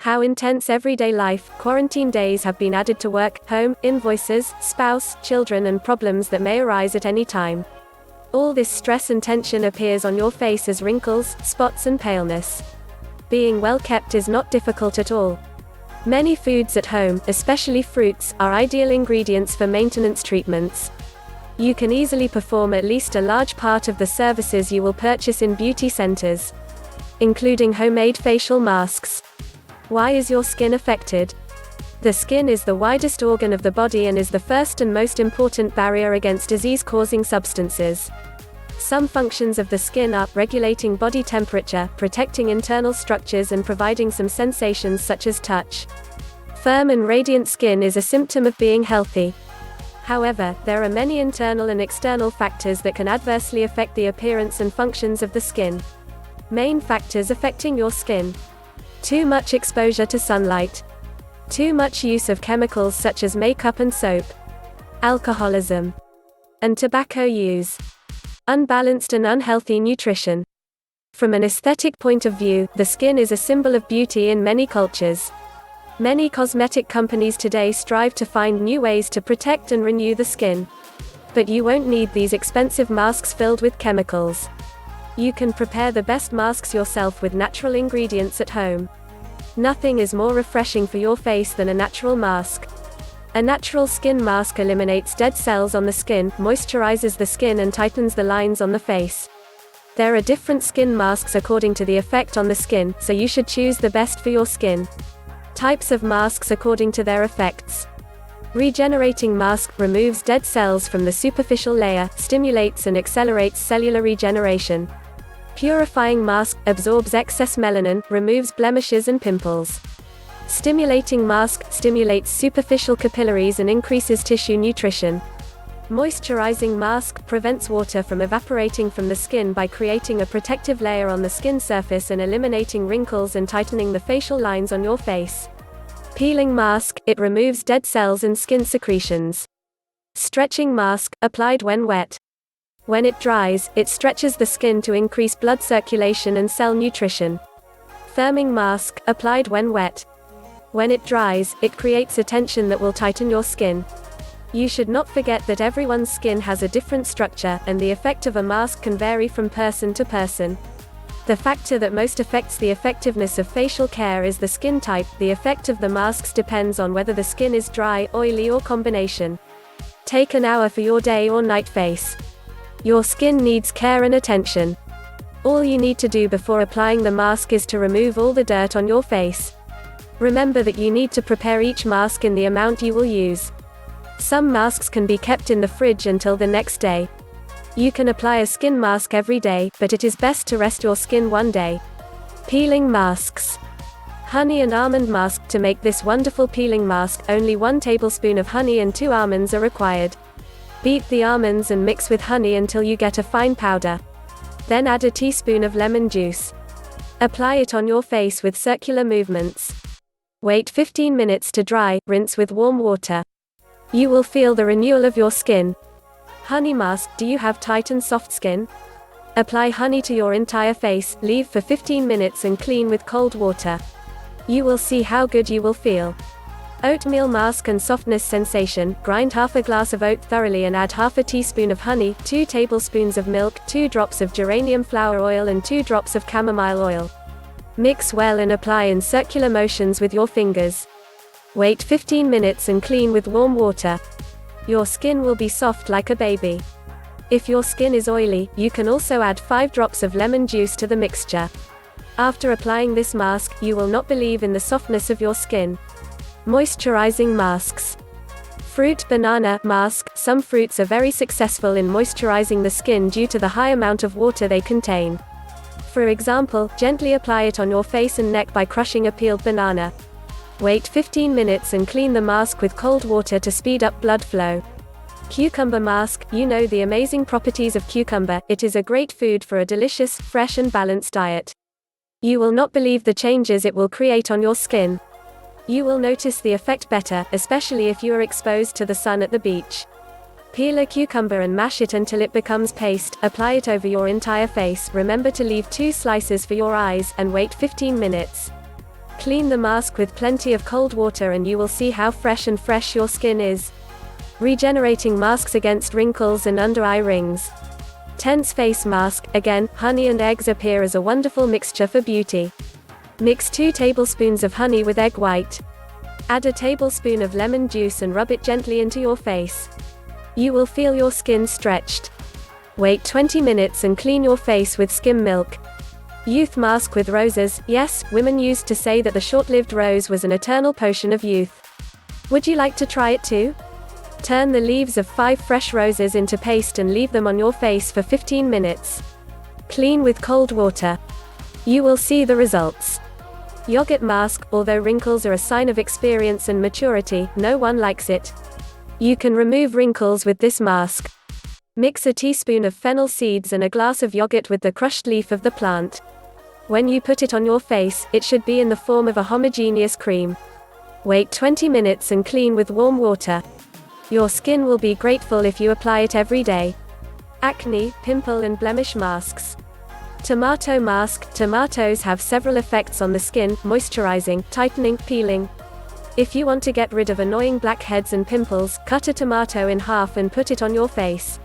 How intense everyday life, quarantine days have been added to work, home, invoices, spouse, children and problems that may arise at any time. All this stress and tension appears on your face as wrinkles, spots and paleness. Being well kept is not difficult at all. Many foods at home, especially fruits, are ideal ingredients for maintenance treatments. You can easily perform at least a large part of the services you will purchase in beauty centers, including homemade facial masks. Why is your skin affected? The skin is the widest organ of the body and is the first and most important barrier against disease-causing substances. Some functions of the skin are regulating body temperature, protecting internal structures and providing some sensations such as touch. Firm and radiant skin is a symptom of being healthy. However, there are many internal and external factors that can adversely affect the appearance and functions of the skin. Main factors affecting your skin: too much exposure to sunlight, too much use of chemicals such as makeup and soap, alcoholism, and tobacco use, unbalanced and unhealthy nutrition. From an aesthetic point of view, the skin is a symbol of beauty in many cultures. Many cosmetic companies today strive to find new ways to protect and renew the skin. But you won't need these expensive masks filled with chemicals. You can prepare the best masks yourself with natural ingredients at home. Nothing is more refreshing for your face than a natural mask. A natural skin mask eliminates dead cells on the skin, moisturizes the skin and tightens the lines on the face. There are different skin masks according to the effect on the skin, so you should choose the best for your skin. Types of masks according to their effects. Regenerating mask removes dead cells from the superficial layer, stimulates and accelerates cellular regeneration. Purifying mask absorbs excess melanin, removes blemishes and pimples. Stimulating mask stimulates superficial capillaries and increases tissue nutrition. Moisturizing mask prevents water from evaporating from the skin by creating a protective layer on the skin surface and eliminating wrinkles and tightening the facial lines on your face. Peeling mask, it removes dead cells and skin secretions. Stretching mask, applied when wet. When it dries, it stretches the skin to increase blood circulation and cell nutrition. Firming mask, applied when wet. When it dries, it creates a tension that will tighten your skin. You should not forget that everyone's skin has a different structure, and the effect of a mask can vary from person to person. The factor that most affects the effectiveness of facial care is the skin type. The effect of the masks depends on whether the skin is dry, oily or combination. Take an hour for your day or night face. Your skin needs care and attention. All you need to do before applying the mask is to remove all the dirt on your face. Remember that you need to prepare each mask in the amount you will use. Some masks can be kept in the fridge until the next day. You can apply a skin mask every day, but it is best to rest your skin one day. Peeling masks. Honey and almond mask. To make this wonderful peeling mask, only 1 tablespoon of honey and 2 almonds are required. Beat the almonds and mix with honey until you get a fine powder. Then add a teaspoon of lemon juice. Apply it on your face with circular movements. Wait 15 minutes to dry, rinse with warm water. You will feel the renewal of your skin. Honey mask. Do you have tight and soft skin? Apply honey to your entire face, leave for 15 minutes and clean with cold water. You will see how good you will feel. Oatmeal mask and softness sensation. Grind half a glass of oat thoroughly and add half a teaspoon of honey, 2 tablespoons of milk, 2 drops of geranium flower oil and 2 drops of chamomile oil. Mix well and apply in circular motions with your fingers. Wait 15 minutes and clean with warm water. Your skin will be soft like a baby. If your skin is oily, you can also add 5 drops of lemon juice to the mixture. After applying this mask, you will not believe in the softness of your skin. Moisturizing masks. Fruit banana mask. Some fruits are very successful in moisturizing the skin due to the high amount of water they contain. For example, gently apply it on your face and neck by crushing a peeled banana. Wait 15 minutes and clean the mask with cold water to speed up blood flow. Cucumber mask. You know the amazing properties of cucumber. It is a great food for a delicious, fresh and balanced diet. You will not believe the changes it will create on your skin. You will notice the effect better, especially if you are exposed to the sun at the beach. Peel a cucumber and mash it until it becomes paste, apply it over your entire face, remember to leave 2 slices for your eyes, and wait 15 minutes. Clean the mask with plenty of cold water and you will see how fresh your skin is. Regenerating masks against wrinkles and under-eye rings. Tense face mask. Again, honey and eggs appear as a wonderful mixture for beauty. Mix 2 tablespoons of honey with egg white. Add a tablespoon of lemon juice and rub it gently into your face. You will feel your skin stretched. Wait 20 minutes and clean your face with skim milk. Youth mask with roses. Yes, women used to say that the short-lived rose was an eternal potion of youth. Would you like to try it too? Turn the leaves of 5 fresh roses into paste and leave them on your face for 15 minutes. Clean with cold water. You will see the results. Yogurt mask. Although wrinkles are a sign of experience and maturity, no one likes it. You can remove wrinkles with this mask. Mix a teaspoon of fennel seeds and a glass of yogurt with the crushed leaf of the plant. When you put it on your face, it should be in the form of a homogeneous cream. Wait 20 minutes and clean with warm water. Your skin will be grateful if you apply it every day. Acne, pimple and blemish masks. Tomato mask. Tomatoes have several effects on the skin: moisturizing, tightening, peeling. If you want to get rid of annoying blackheads and pimples, cut a tomato in half and put it on your face.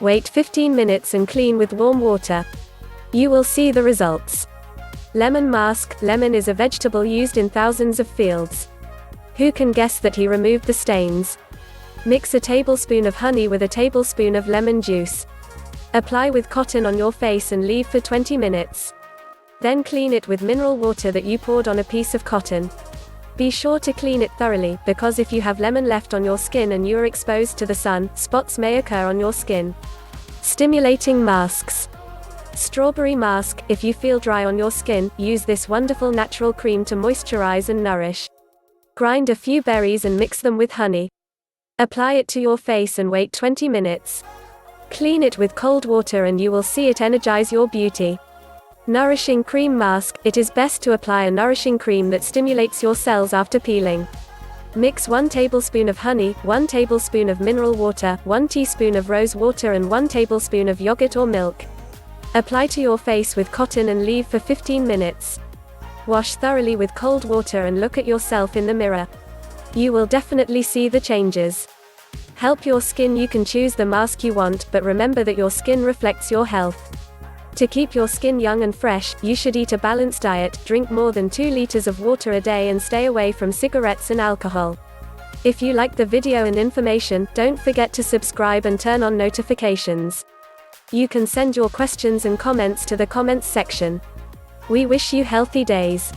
Wait 15 minutes and clean with warm water. You will see the results. Lemon mask. Lemon is a vegetable used in thousands of fields. Who can guess that he removed the stains? Mix a tablespoon of honey with a tablespoon of lemon juice. Apply with cotton on your face and leave for 20 minutes. Then clean it with mineral water that you poured on a piece of cotton. Be sure to clean it thoroughly, because if you have lemon left on your skin and you are exposed to the sun, spots may occur on your skin. Stimulating masks. Strawberry mask. If you feel dry on your skin, use this wonderful natural cream to moisturize and nourish. Grind a few berries and mix them with honey. Apply it to your face and wait 20 minutes. Clean it with cold water and you will see it energize your beauty. Nourishing cream mask. It is best to apply a nourishing cream that stimulates your cells after peeling. Mix 1 tablespoon of honey, 1 tablespoon of mineral water, 1 teaspoon of rose water and 1 tablespoon of yogurt or milk. Apply to your face with cotton and leave for 15 minutes. Wash thoroughly with cold water and look at yourself in the mirror. You will definitely see the changes. Help your skin. You can choose the mask you want, but remember that your skin reflects your health. To keep your skin young and fresh, you should eat a balanced diet, drink more than 2 liters of water a day and stay away from cigarettes and alcohol. If you liked the video and information, don't forget to subscribe and turn on notifications. You can send your questions and comments to the comments section. We wish you healthy days.